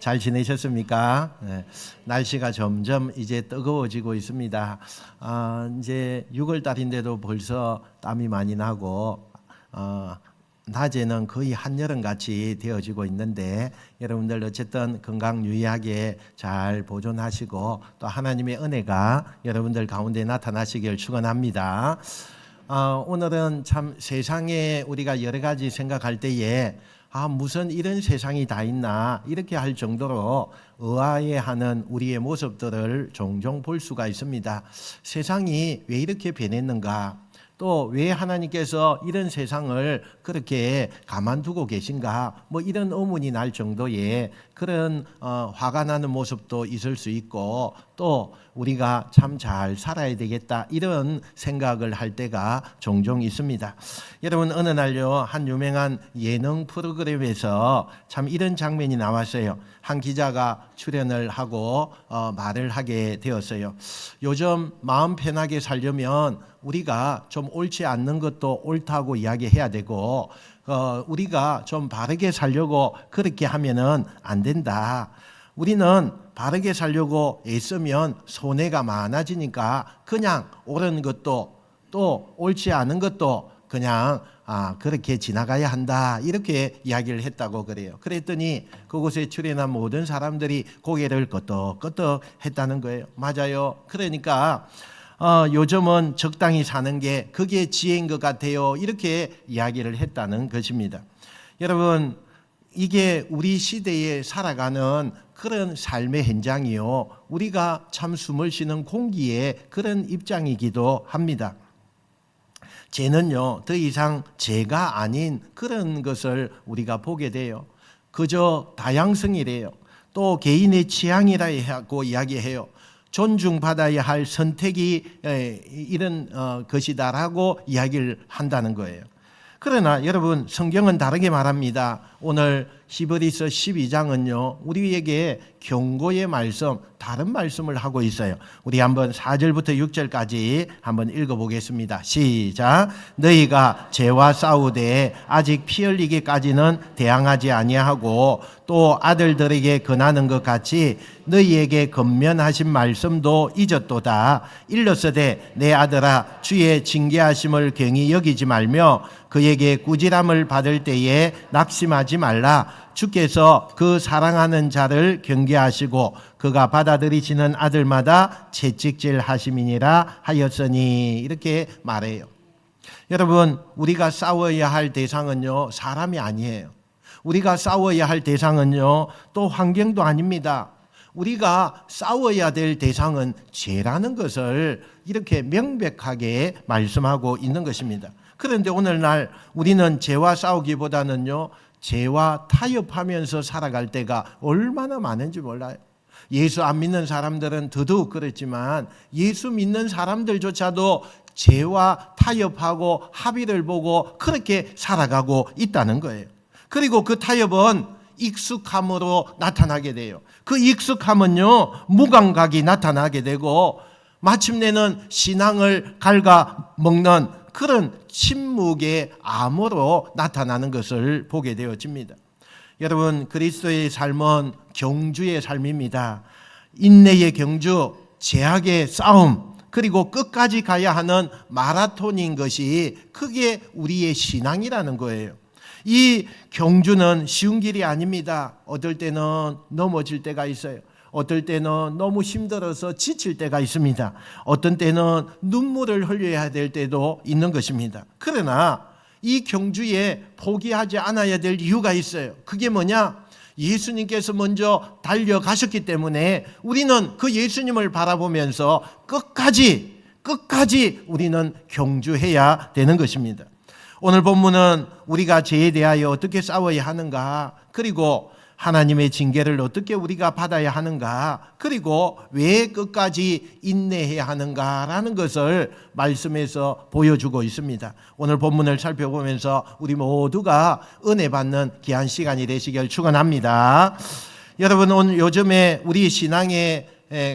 잘 지내셨습니까? 네. 날씨가 점점 이제 뜨거워지고 있습니다. 이제 6월 달인데도 벌써 땀이 많이 나고 낮에는 거의 한여름 같이 되어지고 있는데 여러분들 어쨌든 건강 유의하게 잘 보존하시고 또 하나님의 은혜가 여러분들 가운데 나타나시길 축원합니다. 오늘은 참 세상에 우리가 여러 가지 생각할 때에 무슨 이런 세상이 다 있나 이렇게 할 정도로 의아해하는 우리의 모습들을 종종 볼 수가 있습니다. 세상이 왜 이렇게 변했는가? 또 왜 하나님께서 이런 세상을 그렇게 가만두고 계신가? 뭐 이런 의문이 날 정도의 그런 화가 나는 모습도 있을 수 있고 또 우리가 참 잘 살아야 되겠다 이런 생각을 할 때가 종종 있습니다. 여러분 어느 날요 한 유명한 예능 프로그램에서 참 이런 장면이 나왔어요. 한 기자가 출연을 하고 말을 하게 되었어요. 요즘 마음 편하게 살려면 우리가 좀 옳지 않는 것도 옳다고 이야기해야 되고 우리가 좀 바르게 살려고 그렇게 하면은 안 된다. 우리는 바르게 살려고 애쓰면 손해가 많아지니까 그냥 옳은 것도 또 옳지 않은 것도 그냥 그렇게 지나가야 한다 이렇게 이야기를 했다고 그래요. 그랬더니 그곳에 출연한 모든 사람들이 고개를 끄덕끄덕 했다는 거예요. 맞아요. 그러니까 요즘은 적당히 사는 게 그게 지혜인 것 같아요. 이렇게 이야기를 했다는 것입니다. 여러분 이게 우리 시대에 살아가는 그런 삶의 현장이요. 우리가 참 숨을 쉬는 공기의 그런 입장이기도 합니다. 죄는요 더 이상 죄가 아닌 그런 것을 우리가 보게 돼요. 그저 다양성이래요. 또 개인의 취향이라고 이야기해요. 존중받아야 할 선택이 이런 것이다라고 이야기를 한다는 거예요. 그러나 여러분 성경은 다르게 말합니다. 오늘 히브리서 12장은요 우리에게 경고의 말씀 다른 말씀을 하고 있어요. 우리 한번 4절부터 6절까지 한번 읽어보겠습니다. 시작. 너희가 죄와 싸우되 아직 피 흘리기까지는 대항하지 아니하고 또 아들들에게 권하는 것 같이 너희에게 권면하신 말씀도 잊었도다. 일렀으되 내 아들아 주의 징계하심을 경히 여기지 말며 그에게 꾸지람을 받을 때에 낙심하지 말라. 주께서 그 사랑하는 자를 경계하시고 그가 받아들이시는 아들마다 채찍질 하심이니라 하였으니 이렇게 말해요. 여러분 우리가 싸워야 할 대상은요 사람이 아니에요. 우리가 싸워야 할 대상은요 또 환경도 아닙니다. 우리가 싸워야 될 대상은 죄라는 것을 이렇게 명백하게 말씀하고 있는 것입니다. 그런데 오늘날 우리는 죄와 싸우기보다는요 죄와 타협하면서 살아갈 때가 얼마나 많은지 몰라요. 예수 안 믿는 사람들은 더더욱 그렇지만 예수 믿는 사람들조차도 죄와 타협하고 합의를 보고 그렇게 살아가고 있다는 거예요. 그리고 그 타협은 익숙함으로 나타나게 돼요. 그 익숙함은요 무감각이 나타나게 되고 마침내는 신앙을 갉아먹는 그런 침묵의 암으로 나타나는 것을 보게 되어집니다. 여러분 그리스도의 삶은 경주의 삶입니다. 인내의 경주, 제약의 싸움, 그리고 끝까지 가야 하는 마라톤인 것이 그게 우리의 신앙이라는 거예요. 이 경주는 쉬운 길이 아닙니다. 어떨 때는 넘어질 때가 있어요. 어떨 때는 너무 힘들어서 지칠 때가 있습니다. 어떤 때는 눈물을 흘려야 될 때도 있는 것입니다. 그러나 이 경주에 포기하지 않아야 될 이유가 있어요. 그게 뭐냐? 예수님께서 먼저 달려가셨기 때문에 우리는 그 예수님을 바라보면서 끝까지 우리는 경주해야 되는 것입니다. 오늘 본문은 우리가 죄에 대하여 어떻게 싸워야 하는가, 그리고 하나님의 징계를 어떻게 우리가 받아야 하는가, 그리고 왜 끝까지 인내해야 하는가라는 것을 말씀에서 보여주고 있습니다. 오늘 본문을 살펴보면서 우리 모두가 은혜 받는 귀한 시간이 되시길 축원합니다. 여러분 오늘 요즘에 우리 신앙의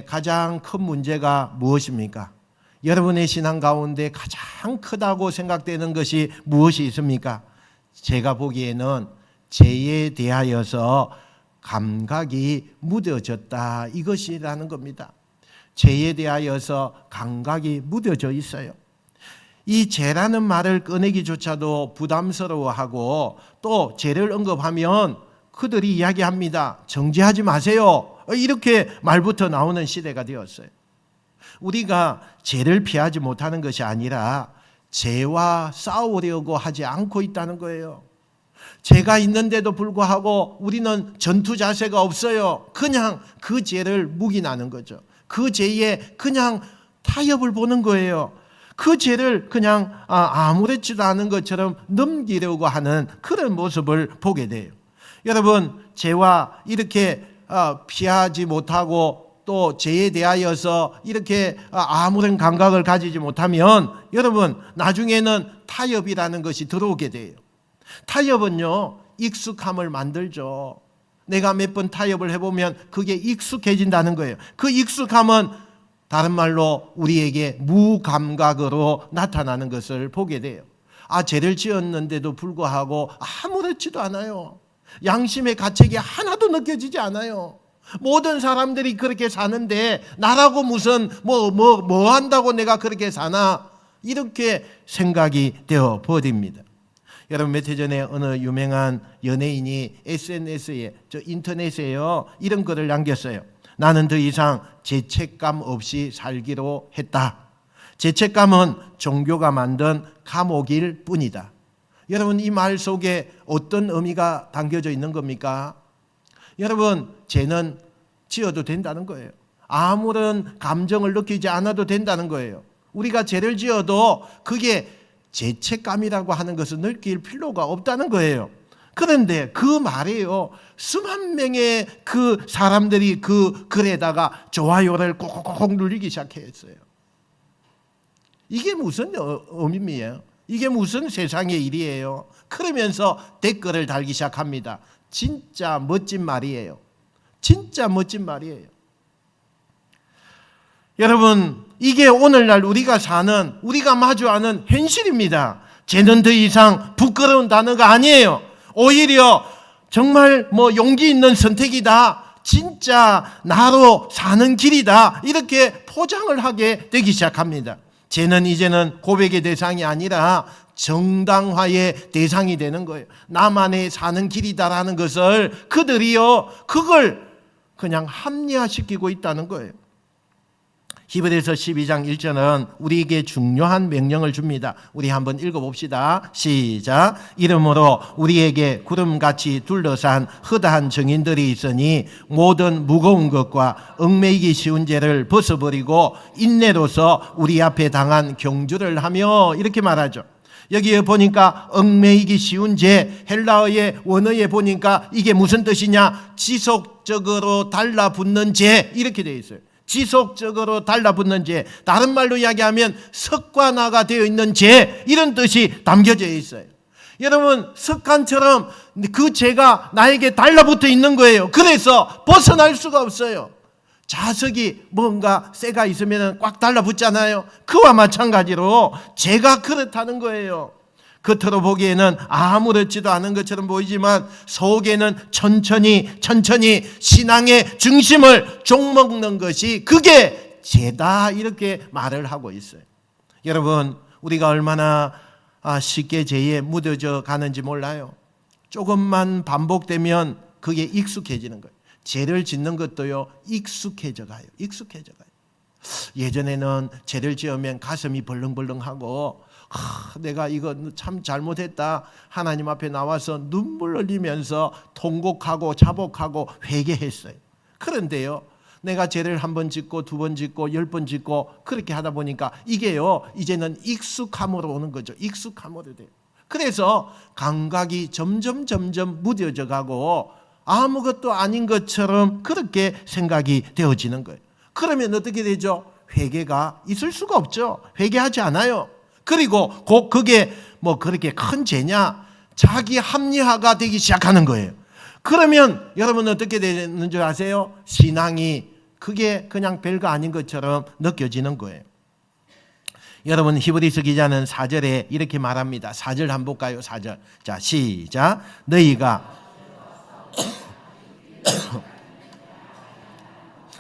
가장 큰 문제가 무엇입니까? 여러분의 신앙 가운데 가장 크다고 생각되는 것이 무엇이 있습니까? 제가 보기에는 죄에 대하여서 감각이 무뎌졌다 이것이라는 겁니다. 죄에 대하여서 감각이 무뎌져 있어요. 이 죄라는 말을 꺼내기조차도 부담스러워하고 또 죄를 언급하면 그들이 이야기합니다. 정죄하지 마세요. 이렇게 말부터 나오는 시대가 되었어요. 우리가 죄를 피하지 못하는 것이 아니라 죄와 싸우려고 하지 않고 있다는 거예요. 죄가 있는데도 불구하고 우리는 전투 자세가 없어요. 그냥 그 죄를 묵인하는 거죠. 그 죄에 그냥 타협을 보는 거예요. 그 죄를 그냥 아무렇지도 않은 것처럼 넘기려고 하는 그런 모습을 보게 돼요. 여러분, 죄와 이렇게 피하지 못하고 또 죄에 대하여서 이렇게 아무런 감각을 가지지 못하면 여러분 나중에는 타협이라는 것이 들어오게 돼요. 타협은요 익숙함을 만들죠. 내가 몇 번 타협을 해보면 그게 익숙해진다는 거예요. 그 익숙함은 다른 말로 우리에게 무감각으로 나타나는 것을 보게 돼요. 죄를 지었는데도 불구하고 아무렇지도 않아요. 양심의 가책이 하나도 느껴지지 않아요. 모든 사람들이 그렇게 사는데 나라고 무슨 뭐 한다고 내가 그렇게 사나 이렇게 생각이 되어 버립니다. 여러분 몇 해 전에 어느 유명한 연예인이 SNS에 인터넷에요 이런 글을 남겼어요. 나는 더 이상 죄책감 없이 살기로 했다. 죄책감은 종교가 만든 감옥일 뿐이다. 여러분 이 말 속에 어떤 의미가 담겨져 있는 겁니까? 여러분 죄는 지어도 된다는 거예요. 아무런 감정을 느끼지 않아도 된다는 거예요. 우리가 죄를 지어도 그게 죄책감이라고 하는 것을 느낄 필요가 없다는 거예요. 그런데 그 말이에요. 수만 명의 그 사람들이 그 글에다가 좋아요를 콕콕콕 누르기 시작했어요. 이게 무슨 의미예요? 이게 무슨 세상의 일이에요? 그러면서 댓글을 달기 시작합니다. 진짜 멋진 말이에요. 진짜 멋진 말이에요. 여러분 이게 오늘날 우리가 마주하는 현실입니다. 죄는 더 이상 부끄러운 단어가 아니에요. 오히려 정말 용기 있는 선택이다. 진짜 나로 사는 길이다. 이렇게 포장을 하게 되기 시작합니다. 죄는 이제는 고백의 대상이 아니라 정당화의 대상이 되는 거예요. 나만의 사는 길이다라는 것을 그들이요 그걸 그냥 합리화시키고 있다는 거예요. 히브리서 12장 1절은 우리에게 중요한 명령을 줍니다. 우리 한번 읽어봅시다. 시작. 이러므로 우리에게 구름같이 둘러싼 허다한 증인들이 있으니 모든 무거운 것과 얽매이기 쉬운 죄를 벗어버리고 인내로서 우리 앞에 당한 경주를 하며 이렇게 말하죠. 여기에 보니까 얽매이기 쉬운 죄, 헬라어의 원어에 보니까 이게 무슨 뜻이냐? 지속적으로 달라붙는 죄 이렇게 되어 있어요. 지속적으로 달라붙는 죄, 다른 말로 이야기하면 습관화가 되어 있는 죄 이런 뜻이 담겨져 있어요. 여러분 습관처럼 그 죄가 나에게 달라붙어 있는 거예요. 그래서 벗어날 수가 없어요. 자석이 뭔가 쇠가 있으면 꽉 달라붙잖아요. 그와 마찬가지로 죄가 그렇다는 거예요. 겉으로 보기에는 아무렇지도 않은 것처럼 보이지만 속에는 천천히 신앙의 중심을 종먹는 것이 그게 죄다 이렇게 말을 하고 있어요. 여러분 우리가 얼마나 쉽게 죄에 묻어져 가는지 몰라요. 조금만 반복되면 그게 익숙해지는 거예요. 죄를 짓는 것도요 익숙해져 가요. 예전에는 죄를 지으면 가슴이 벌렁벌렁하고 내가 이거 참 잘못했다 하나님 앞에 나와서 눈물 흘리면서 통곡하고 자복하고 회개했어요. 그런데요 내가 죄를 한 번 짓고 두 번 짓고 10번 짓고 그렇게 하다 보니까 이게요 이제는 익숙함으로 오는 거죠. 익숙함으로 돼요. 그래서 감각이 점점 무뎌져 가고 아무것도 아닌 것처럼 그렇게 생각이 되어지는 거예요. 그러면 어떻게 되죠? 회개가 있을 수가 없죠. 회개하지 않아요. 그리고 곧 그게 그렇게 큰 죄냐? 자기 합리화가 되기 시작하는 거예요. 그러면 여러분 어떻게 되는 줄 아세요? 신앙이 그게 그냥 별거 아닌 것처럼 느껴지는 거예요. 여러분 히브리서 기자는 4절에 이렇게 말합니다. 4절 한번 볼까요? 4절. 자 시작. 너희가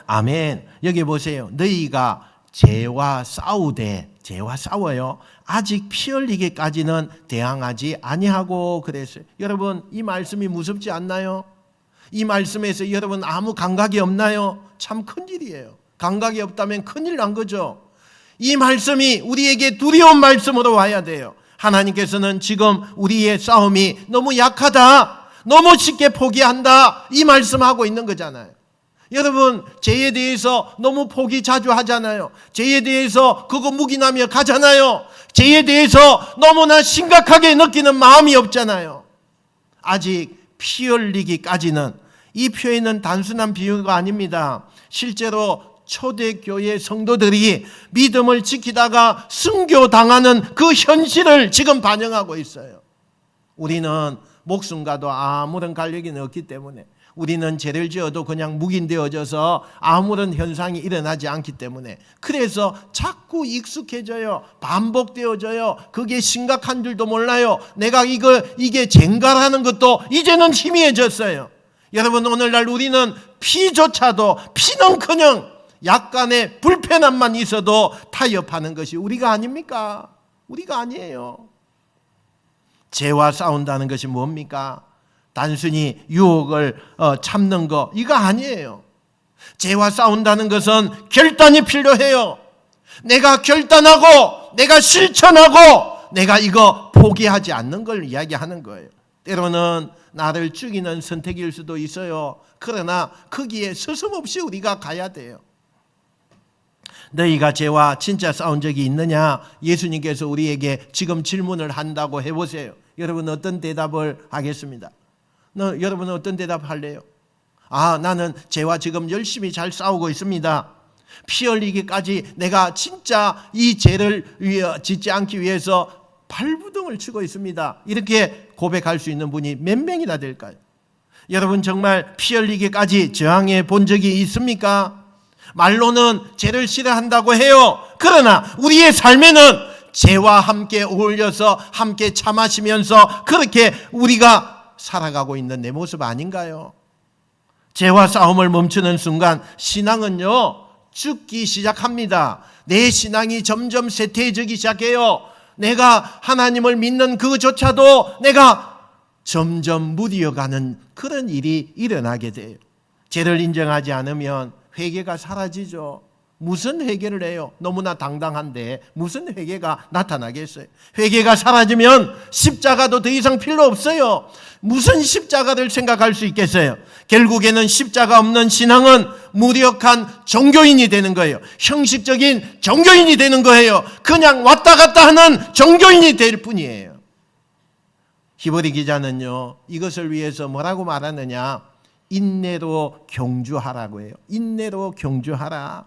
아멘. 여기 보세요. 너희가 죄와 싸워요. 아직 피 흘리기까지는 대항하지 아니하고 그랬어요. 여러분, 이 말씀이 무섭지 않나요? 이 말씀에서 여러분 아무 감각이 없나요? 참 큰일이에요. 감각이 없다면 큰일 난 거죠. 이 말씀이 우리에게 두려운 말씀으로 와야 돼요. 하나님께서는 지금 우리의 싸움이 너무 약하다, 너무 쉽게 포기한다, 이 말씀하고 있는 거잖아요. 여러분, 죄에 대해서 너무 포기 자주 하잖아요. 죄에 대해서 그거 묵인하며 가잖아요. 죄에 대해서 너무나 심각하게 느끼는 마음이 없잖아요. 아직 피 흘리기까지는, 이 표현은 단순한 비유가 아닙니다. 실제로 초대교회 성도들이 믿음을 지키다가 순교당하는 그 현실을 지금 반영하고 있어요. 우리는 목숨과도 아무런 관련이 없기 때문에, 우리는 죄를 지어도 그냥 묵인되어져서 아무런 현상이 일어나지 않기 때문에, 그래서 자꾸 익숙해져요. 반복되어져요. 그게 심각한 줄도 몰라요. 내가 이게 죄인가라는 것도 이제는 희미해졌어요. 여러분, 오늘날 우리는 피는커녕 약간의 불편함만 있어도 타협하는 것이 우리가 아닙니까? 우리가 아니에요. 죄와 싸운다는 것이 뭡니까? 단순히 유혹을 참는 거, 이거 아니에요. 죄와 싸운다는 것은 결단이 필요해요. 내가 결단하고 내가 실천하고 내가 이거 포기하지 않는 걸 이야기하는 거예요. 때로는 나를 죽이는 선택일 수도 있어요. 그러나 거기에 서슴없이 우리가 가야 돼요. 너희가 죄와 진짜 싸운 적이 있느냐? 예수님께서 우리에게 지금 질문을 한다고 해보세요. 여러분 어떤 대답을 하겠습니다? 여러분은 어떤 대답 할래요? 나는 죄와 지금 열심히 잘 싸우고 있습니다. 피 흘리기까지 내가 진짜 이 죄를 짓지 않기 위해서 발부둥을 치고 있습니다. 이렇게 고백할 수 있는 분이 몇 명이나 될까요? 여러분 정말 피 흘리기까지 저항해 본 적이 있습니까? 말로는 죄를 싫어한다고 해요. 그러나 우리의 삶에는 죄와 함께 어울려서 함께 차 마시면서 그렇게 우리가 살아가고 있는 내 모습 아닌가요? 죄와 싸움을 멈추는 순간 신앙은요, 죽기 시작합니다. 내 신앙이 점점 쇠퇴해지기 시작해요. 내가 하나님을 믿는 그조차도 내가 점점 무디어가는 그런 일이 일어나게 돼요. 죄를 인정하지 않으면 회개가 사라지죠. 무슨 회개를 해요? 너무나 당당한데 무슨 회개가 나타나겠어요? 회개가 사라지면 십자가도 더 이상 필요 없어요. 무슨 십자가를 생각할 수 있겠어요? 결국에는 십자가 없는 신앙은 무력한 종교인이 되는 거예요. 형식적인 종교인이 되는 거예요. 그냥 왔다 갔다 하는 종교인이 될 뿐이에요. 히브리 기자는요, 이것을 위해서 뭐라고 말하느냐? 인내로 경주하라고 해요. 인내로 경주하라.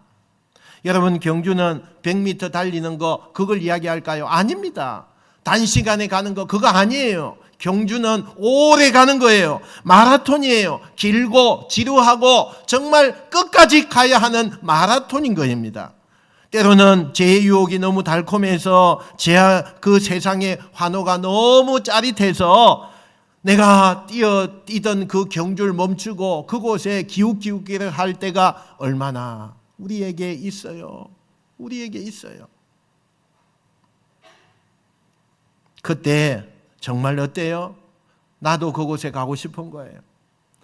여러분, 경주는 100m 달리는 거, 그걸 이야기할까요? 아닙니다. 단시간에 가는 거, 그거 아니에요. 경주는 오래 가는 거예요. 마라톤이에요. 길고 지루하고 정말 끝까지 가야 하는 마라톤인 겁니다. 때로는 죄의 유혹이 너무 달콤해서 그 세상의 환호가 너무 짜릿해서 내가 뛰던 그 경주를 멈추고 그곳에 기웃기웃기를 할 때가 얼마나 우리에게 있어요. 우리에게 있어요. 그때 정말 어때요? 나도 그곳에 가고 싶은 거예요.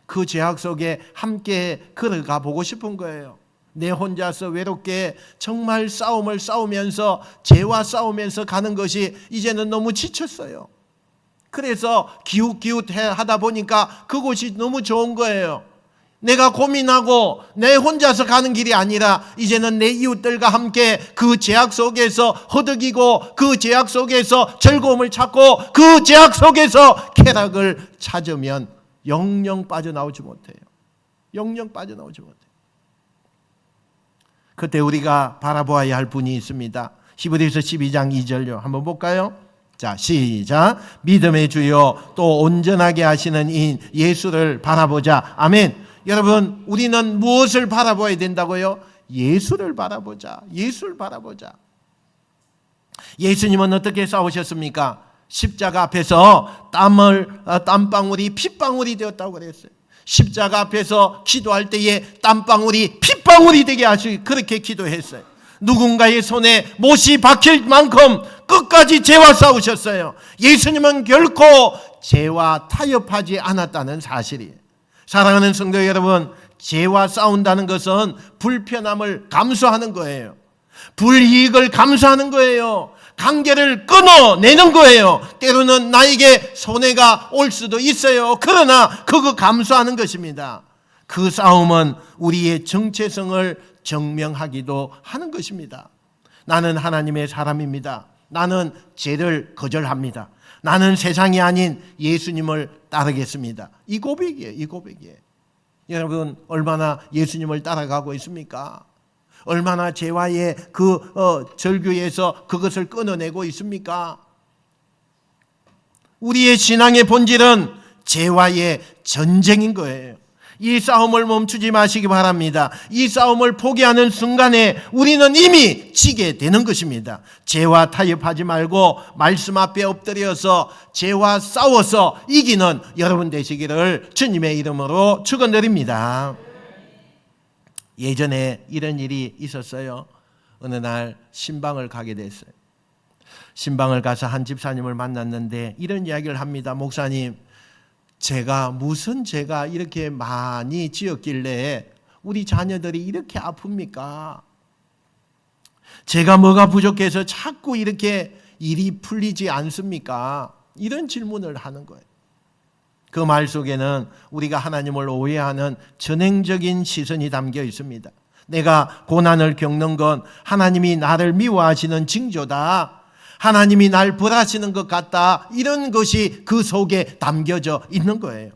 그 죄악 속에 함께 걸어가 보고 싶은 거예요. 내 혼자서 외롭게 정말 싸움을 싸우면서 죄와 싸우면서 가는 것이 이제는 너무 지쳤어요. 그래서 기웃기웃 하다 보니까 그곳이 너무 좋은 거예요. 내가 고민하고 내 혼자서 가는 길이 아니라 이제는 내 이웃들과 함께 그 죄악 속에서 허덕이고 그 죄악 속에서 즐거움을 찾고 그 죄악 속에서 쾌락을 찾으면 영영 빠져나오지 못해요. 영영 빠져나오지 못해요. 그때 우리가 바라보아야 할 분이 있습니다. 히브리서 12장 2절요. 한번 볼까요? 자, 시작. 믿음의 주요 또 온전하게 하시는 이인 예수를 바라보자. 아멘. 여러분, 우리는 무엇을 바라봐야 된다고요? 예수를 바라보자. 예수를 바라보자. 예수님은 어떻게 싸우셨습니까? 십자가 앞에서 땀방울이 핏방울이 되었다고 그랬어요. 십자가 앞에서 기도할 때에 땀방울이 핏방울이 되게 하시 그렇게 기도했어요. 누군가의 손에 못이 박힐 만큼 끝까지 죄와 싸우셨어요. 예수님은 결코 죄와 타협하지 않았다는 사실이에요. 사랑하는 성도 여러분, 죄와 싸운다는 것은 불편함을 감수하는 거예요. 불이익을 감수하는 거예요. 관계를 끊어내는 거예요. 때로는 나에게 손해가 올 수도 있어요. 그러나 그거 감수하는 것입니다. 그 싸움은 우리의 정체성을 증명하기도 하는 것입니다. 나는 하나님의 사람입니다. 나는 죄를 거절합니다. 나는 세상이 아닌 예수님을 따르겠습니다. 이 고백이에요. 이 고백이에요. 여러분, 얼마나 예수님을 따라가고 있습니까? 얼마나 죄와의 절규에서 그것을 끊어내고 있습니까? 우리의 신앙의 본질은 죄와의 전쟁인 거예요. 이 싸움을 멈추지 마시기 바랍니다. 이 싸움을 포기하는 순간에 우리는 이미 지게 되는 것입니다. 죄와 타협하지 말고 말씀 앞에 엎드려서 죄와 싸워서 이기는 여러분 되시기를 주님의 이름으로 축원드립니다. 예전에 이런 일이 있었어요. 어느 날 신방을 가게 됐어요. 신방을 가서 한 집사님을 만났는데 이런 이야기를 합니다. 목사님, 제가 무슨 죄가 이렇게 많이 지었길래 우리 자녀들이 이렇게 아픕니까? 제가 뭐가 부족해서 자꾸 이렇게 일이 풀리지 않습니까? 이런 질문을 하는 거예요. 그 말 속에는 우리가 하나님을 오해하는 전행적인 시선이 담겨 있습니다. 내가 고난을 겪는 건 하나님이 나를 미워하시는 징조다. 하나님이 날 벌하시는 것 같다. 이런 것이 그 속에 담겨져 있는 거예요.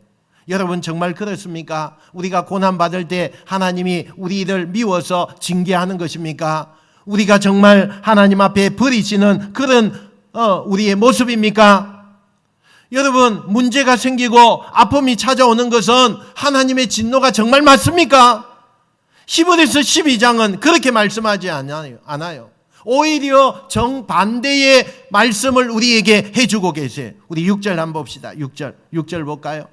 여러분, 정말 그렇습니까? 우리가 고난받을 때 하나님이 우리를 미워서 징계하는 것입니까? 우리가 정말 하나님 앞에 버리시는 그런 우리의 모습입니까? 여러분, 문제가 생기고 아픔이 찾아오는 것은 하나님의 진노가 정말 맞습니까? 히브리서 12장은 그렇게 말씀하지 않아요. 오히려 정반대의 말씀을 우리에게 해주고 계세요. 우리 6절 한번 봅시다. 6절 볼까요?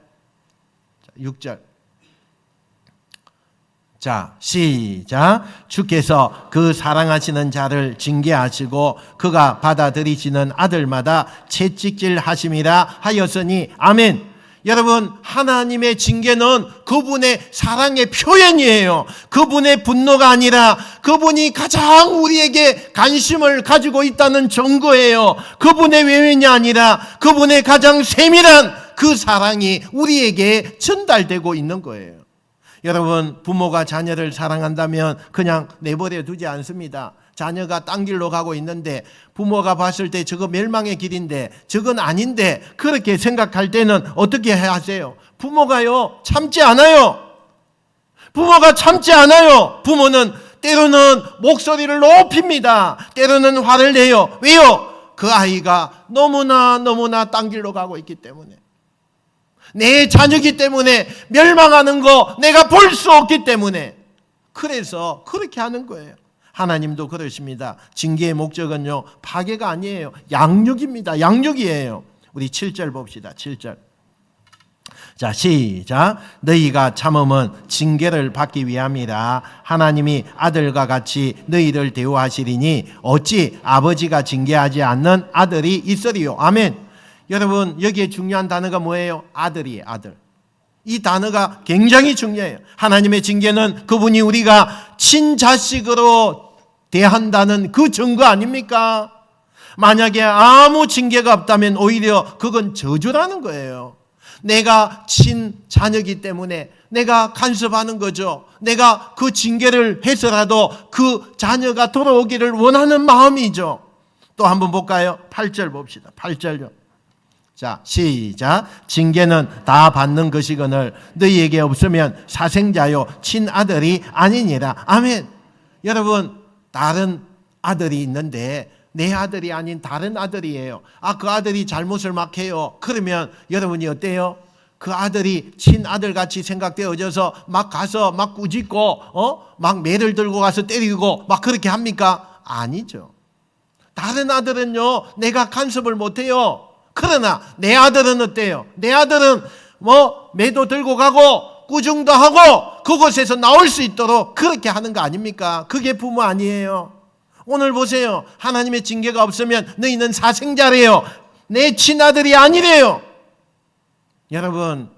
6절. 자, 시작. 주께서 그 사랑하시는 자를 징계하시고 그가 받아들이시는 아들마다 채찍질 하심이라 하였으니 아멘. 여러분, 하나님의 징계는 그분의 사랑의 표현이에요. 그분의 분노가 아니라 그분이 가장 우리에게 관심을 가지고 있다는 증거예요. 그분의 외면이 아니라 그분의 가장 세밀한 그 사랑이 우리에게 전달되고 있는 거예요. 여러분, 부모가 자녀를 사랑한다면 그냥 내버려 두지 않습니다. 자녀가 딴 길로 가고 있는데 부모가 봤을 때 저거 멸망의 길인데 저건 아닌데 그렇게 생각할 때는 어떻게 해야 하세요? 부모가요, 참지 않아요. 부모가 참지 않아요. 부모는 때로는 목소리를 높입니다. 때로는 화를 내요. 왜요? 그 아이가 너무나 딴 길로 가고 있기 때문에, 내 자녀이기 때문에, 멸망하는 거 내가 볼 수 없기 때문에, 그래서 그렇게 하는 거예요. 하나님도 그러십니다. 징계의 목적은요, 파괴가 아니에요. 양육입니다. 양육이에요. 우리 7절 봅시다. 7절. 자, 시작. 너희가 참음은 징계를 받기 위함이라. 하나님이 아들과 같이 너희를 대우하시리니 어찌 아버지가 징계하지 않는 아들이 있으리요. 아멘. 여러분, 여기에 중요한 단어가 뭐예요? 아들이에요. 아들. 이 단어가 굉장히 중요해요. 하나님의 징계는 그분이 우리가 친자식으로 대한다는 그 증거 아닙니까? 만약에 아무 징계가 없다면 오히려 그건 저주라는 거예요. 내가 친자녀이기 때문에 내가 간섭하는 거죠. 내가 그 징계를 해서라도 그 자녀가 돌아오기를 원하는 마음이죠. 또 한번 볼까요? 8절 봅시다. 8절요. 자, 시작. 징계는 다 받는 것이거늘 너희에게 없으면 사생자요 친아들이 아니니라. 아멘. 여러분, 다른 아들이 있는데 내 아들이 아닌 다른 아들이에요. 그 아들이 잘못을 막 해요. 그러면 여러분이 어때요? 그 아들이 친아들 같이 생각되어져서 막 가서 막 꾸짖고 막 매를 들고 가서 때리고 막 그렇게 합니까? 아니죠. 다른 아들은요, 내가 간섭을 못해요. 그러나 내 아들은 어때요? 내 아들은 매도 들고 가고 꾸중도 하고 그곳에서 나올 수 있도록 그렇게 하는 거 아닙니까? 그게 부모 아니에요. 오늘 보세요. 하나님의 징계가 없으면 너희는 사생자래요. 내 친아들이 아니래요. 여러분,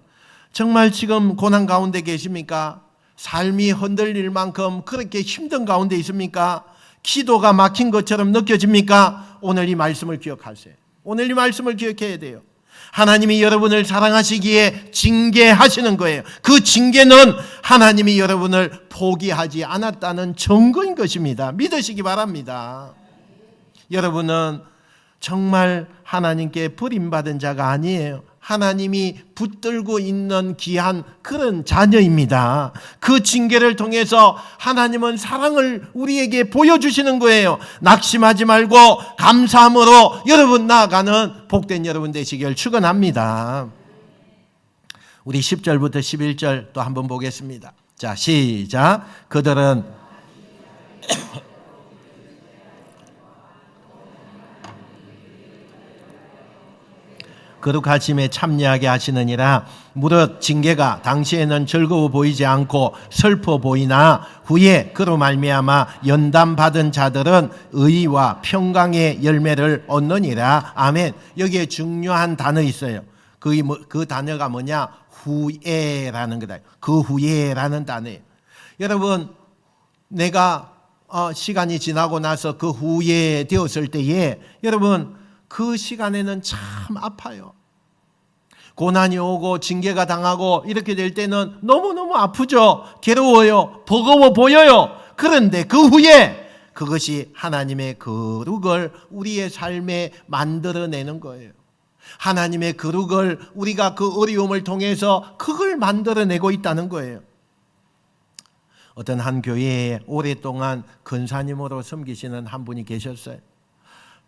정말 지금 고난 가운데 계십니까? 삶이 흔들릴 만큼 그렇게 힘든 가운데 있습니까? 기도가 막힌 것처럼 느껴집니까? 오늘 이 말씀을 기억하세요. 오늘 이 말씀을 기억해야 돼요. 하나님이 여러분을 사랑하시기에 징계하시는 거예요. 그 징계는 하나님이 여러분을 포기하지 않았다는 증거인 것입니다. 믿으시기 바랍니다. 여러분은 정말 하나님께 버림받은 자가 아니에요. 하나님이 붙들고 있는 귀한 그런 자녀입니다. 그 징계를 통해서 하나님은 사랑을 우리에게 보여주시는 거예요. 낙심하지 말고 감사함으로 여러분 나아가는 복된 여러분 되시길 축원합니다. 우리 10절부터 11절 또 한번 보겠습니다. 자, 시작. 그들은 거룩하심에 참여하게 하시느니라. 무릇 징계가 당시에는 즐거워 보이지 않고 슬퍼 보이나 후에 그로 말미암아 연단받은 자들은 의와 평강의 열매를 얻느니라. 아멘. 여기에 중요한 단어 있어요. 그 단어가 뭐냐? 후에라는 거다. 그 후에라는 단어예요. 여러분, 내가 시간이 지나고 나서 그 후에 되었을 때에 여러분 그 시간에는 참 아파요. 고난이 오고 징계가 당하고 이렇게 될 때는 너무너무 아프죠. 괴로워요. 버거워 보여요. 그런데 그 후에 그것이 하나님의 거룩을 우리의 삶에 만들어내는 거예요. 하나님의 거룩을 우리가 그 어려움을 통해서 그걸 만들어내고 있다는 거예요. 어떤 한 교회에 오랫동안 권사님으로 섬기시는 한 분이 계셨어요.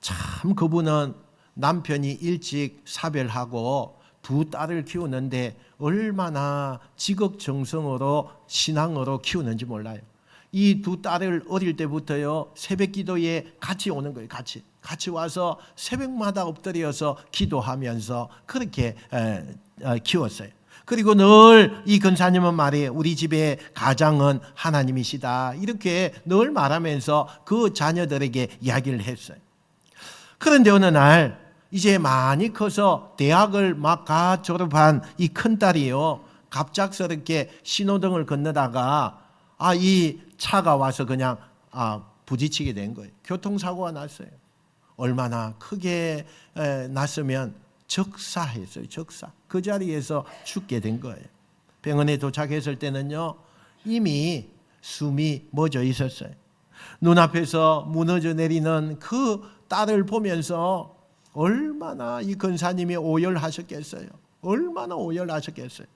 참 그분은 남편이 일찍 사별하고 두 딸을 키우는데 얼마나 지극정성으로 신앙으로 키우는지 몰라요. 이 두 딸을 어릴 때부터요 새벽 기도에 같이 오는 거예요. 같이 와서 새벽마다 엎드려서 기도하면서 그렇게 키웠어요. 그리고 늘 이 권사님은 말이에요. 우리 집의 가장은 하나님이시다. 이렇게 늘 말하면서 그 자녀들에게 이야기를 했어요. 그런데 어느 날 이제 많이 커서 대학을 막 졸업한 이 큰딸이요 갑작스럽게 신호등을 건너다가 이 차가 와서 그냥 부딪히게 된 거예요. 교통사고가 났어요. 얼마나 크게 났으면 적사했어요. 적사. 그 자리에서 죽게 된 거예요. 병원에 도착했을 때는요 이미 숨이 멎어 있었어요. 눈앞에서 무너져 내리는 그 딸을 보면서 얼마나 이 권사님이 오열하셨겠어요. 얼마나 오열하셨겠어요.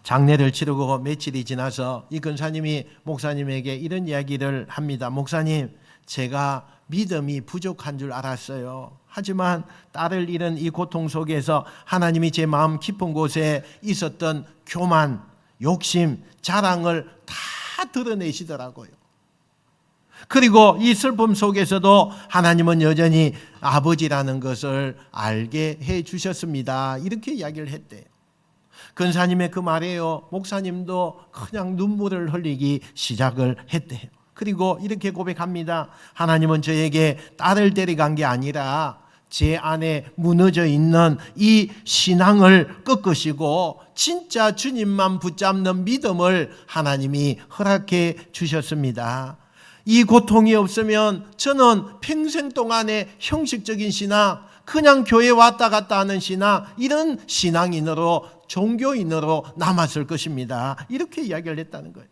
장례를 치르고 며칠이 지나서 이 권사님이 목사님에게 이런 이야기를 합니다. 목사님, 제가 믿음이 부족한 줄 알았어요. 하지만 딸을 잃은 이 고통 속에서 하나님이 제 마음 깊은 곳에 있었던 교만, 욕심, 자랑을 다 드러내시더라고요. 그리고 이 슬픔 속에서도 하나님은 여전히 아버지라는 것을 알게 해 주셨습니다. 이렇게 이야기를 했대요. 권사님의 그 말에요 목사님도 그냥 눈물을 흘리기 시작을 했대요. 그리고 이렇게 고백합니다. 하나님은 저에게 딸을 데려간 게 아니라 제 안에 무너져 있는 이 신앙을 꺾으시고 진짜 주님만 붙잡는 믿음을 하나님이 허락해 주셨습니다. 이 고통이 없으면 저는 평생 동안의 형식적인 신앙, 그냥 교회 왔다 갔다 하는 신앙, 이런 신앙인으로 종교인으로 남았을 것입니다. 이렇게 이야기를 했다는 거예요.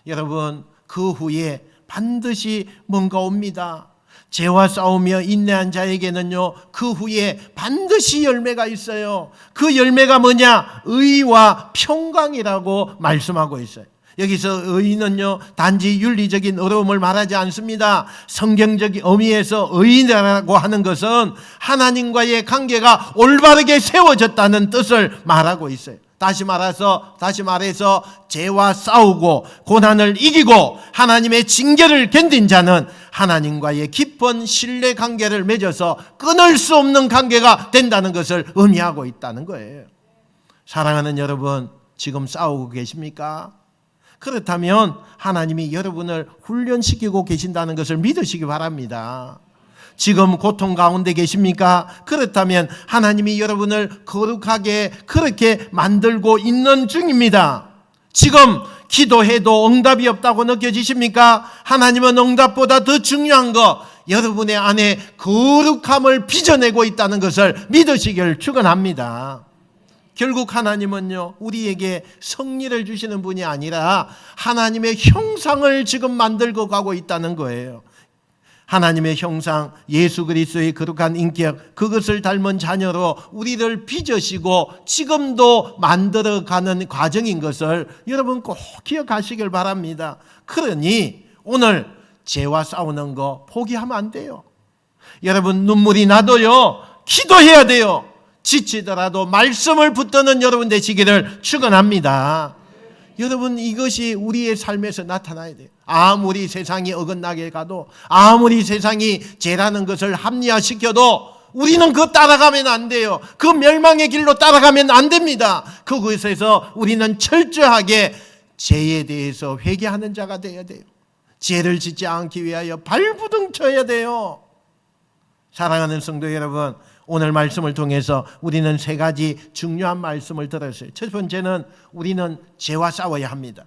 여러분, 그 후에 반드시 뭔가 옵니다. 죄와 싸우며 인내한 자에게는요 그 후에 반드시 열매가 있어요. 그 열매가 뭐냐? 의와 평강이라고 말씀하고 있어요. 여기서 의는요 단지 윤리적인 어려움을 말하지 않습니다. 성경적인 의미에서 의라고 하는 것은 하나님과의 관계가 올바르게 세워졌다는 뜻을 말하고 있어요. 다시 말해서 죄와 싸우고 고난을 이기고 하나님의 징계를 견딘 자는 하나님과의 깊은 신뢰 관계를 맺어서 끊을 수 없는 관계가 된다는 것을 의미하고 있다는 거예요. 사랑하는 여러분, 지금 싸우고 계십니까? 그렇다면 하나님이 여러분을 훈련시키고 계신다는 것을 믿으시기 바랍니다. 지금 고통 가운데 계십니까? 그렇다면 하나님이 여러분을 거룩하게 그렇게 만들고 있는 중입니다. 지금 기도해도 응답이 없다고 느껴지십니까? 하나님은 응답보다 더 중요한 것, 여러분의 안에 거룩함을 빚어내고 있다는 것을 믿으시길 축원합니다. 결국 하나님은요, 우리에게 성리를 주시는 분이 아니라 하나님의 형상을 지금 만들고 가고 있다는 거예요. 하나님의 형상, 예수 그리스도의 거룩한 인격, 그것을 닮은 자녀로 우리를 빚으시고 지금도 만들어가는 과정인 것을 여러분 꼭 기억하시길 바랍니다. 그러니 오늘 죄와 싸우는 거 포기하면 안 돼요. 여러분 눈물이 나도요, 기도해야 돼요. 지치더라도 말씀을 붙드는 여러분 되시기를 축원합니다. 여러분, 이것이 우리의 삶에서 나타나야 돼요. 아무리 세상이 어긋나게 가도, 아무리 세상이 죄라는 것을 합리화시켜도 우리는 그거 따라가면 안 돼요. 그 멸망의 길로 따라가면 안 됩니다. 그것에서 우리는 철저하게 죄에 대해서 회개하는 자가 되어야 돼요. 죄를 짓지 않기 위하여 발부둥 쳐야 돼요. 사랑하는 성도 여러분, 오늘 말씀을 통해서 우리는 세 가지 중요한 말씀을 들었어요. 첫 번째는 우리는 죄와 싸워야 합니다.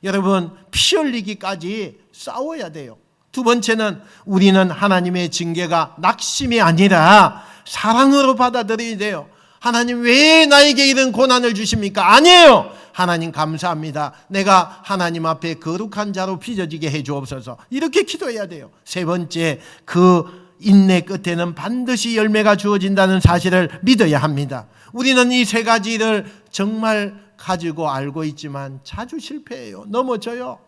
여러분, 피 흘리기까지 싸워야 돼요. 두 번째는 우리는 하나님의 징계가 낙심이 아니라 사랑으로 받아들여야 돼요. 하나님 왜 나에게 이런 고난을 주십니까? 아니에요. 하나님 감사합니다. 내가 하나님 앞에 거룩한 자로 빚어지게 해주옵소서. 이렇게 기도해야 돼요. 세 번째, 그 인내 끝에는 반드시 열매가 주어진다는 사실을 믿어야 합니다. 우리는 이 세 가지를 정말 가지고 알고 있지만 자주 실패해요. 넘어져요.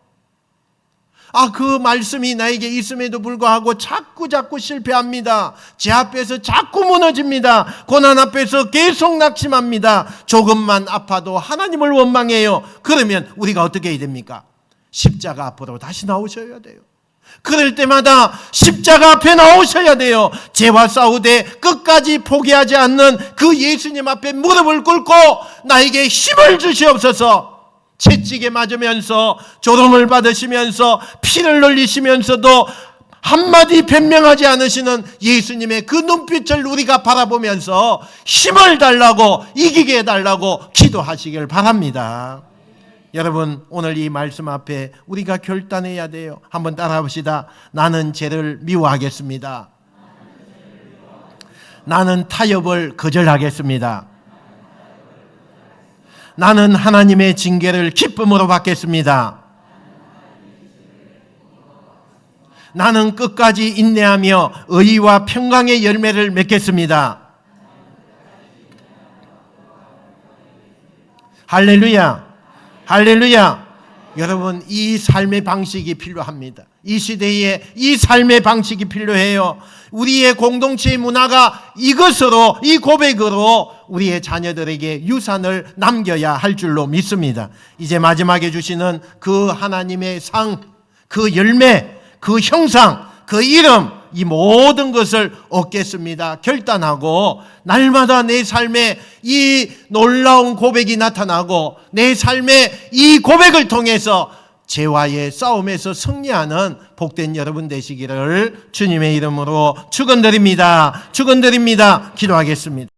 그 말씀이 나에게 있음에도 불구하고 자꾸 실패합니다. 죄 앞에서 자꾸 무너집니다. 고난 앞에서 계속 낙심합니다. 조금만 아파도 하나님을 원망해요. 그러면 우리가 어떻게 해야 됩니까? 십자가 앞으로 다시 나오셔야 돼요. 그럴 때마다 십자가 앞에 나오셔야 돼요. 죄와 싸우되 끝까지 포기하지 않는 그 예수님 앞에 무릎을 꿇고 나에게 힘을 주시옵소서. 채찍에 맞으면서 조롱을 받으시면서 피를 흘리시면서도 한마디 변명하지 않으시는 예수님의 그 눈빛을 우리가 바라보면서 힘을 달라고, 이기게 해달라고 기도하시길 바랍니다. 여러분, 오늘 이 말씀 앞에 우리가 결단해야 돼요. 한번 따라 봅시다. 나는 죄를 미워하겠습니다. 나는 타협을 거절하겠습니다. 나는 하나님의 징계를 기쁨으로 받겠습니다. 나는 끝까지 인내하며 의와 평강의 열매를 맺겠습니다. 할렐루야. 할렐루야. 여러분, 이 삶의 방식이 필요합니다. 이 시대에 이 삶의 방식이 필요해요. 우리의 공동체의 문화가 이것으로, 이 고백으로 우리의 자녀들에게 유산을 남겨야 할 줄로 믿습니다. 이제 마지막에 주시는 그 하나님의 상, 그 열매, 그 형상, 그 이름, 이 모든 것을 얻겠습니다. 결단하고 날마다 내 삶에 이 놀라운 고백이 나타나고 내 삶에 이 고백을 통해서 죄와의 싸움에서 승리하는 복된 여러분 되시기를 주님의 이름으로 축원드립니다. 축원드립니다. 기도하겠습니다.